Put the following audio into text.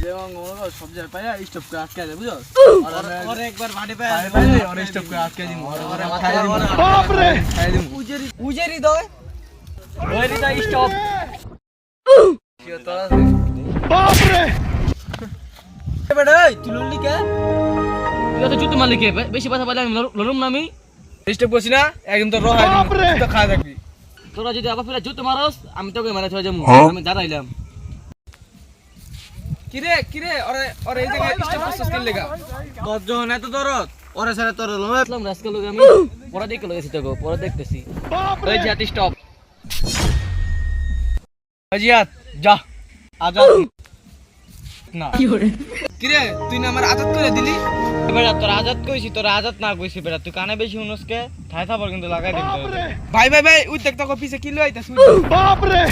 যেমন সব জায়গায় পাইয়া স্টপ করে আটকে দেয় বুঝো আর একবার ভাড়ে পায় আর স্টপ করে আটকে দিমু বাপ রে খাই দিমু উজেরি দয় ওইরি দয় স্টপ কি তোরা বাপ রে বেটা এই তুই লুলি কে তুই তো জুতো মালিক বেশি কথা বলে আমি লড়ুম না আমি স্টপ করছি না একদম তো রহাই দিমু তো খাই থাকবি তোরা যদি আবার ফিরে জুতো মারস আমি তোকে মারা ছয় যাবো আমি দাঁড়াইলাম কিরে ওরে এই জায়গায় স্টপ করছিস কি লাগা তোর যখন এত দরদ ওরে সারা তোর লয় আসলাম রাস্কা লোক আমি পরে দেখে লগেছি তোকে পরে দেখতেছি ওই যে হাতি স্টপ আজিয়াত যা আজাদ না কিরে তুই না আমার আদত করে দিলি বেটা তোর আজাদ কইছি তোর আজাদ না কইছি বেটা তুই কানে বেশি শুনসকে ঠাই থাপড় কিন্তু লাগাই দিম তোর ভাই উই দেখ তো পিছে কি লইতাছ বাপ রে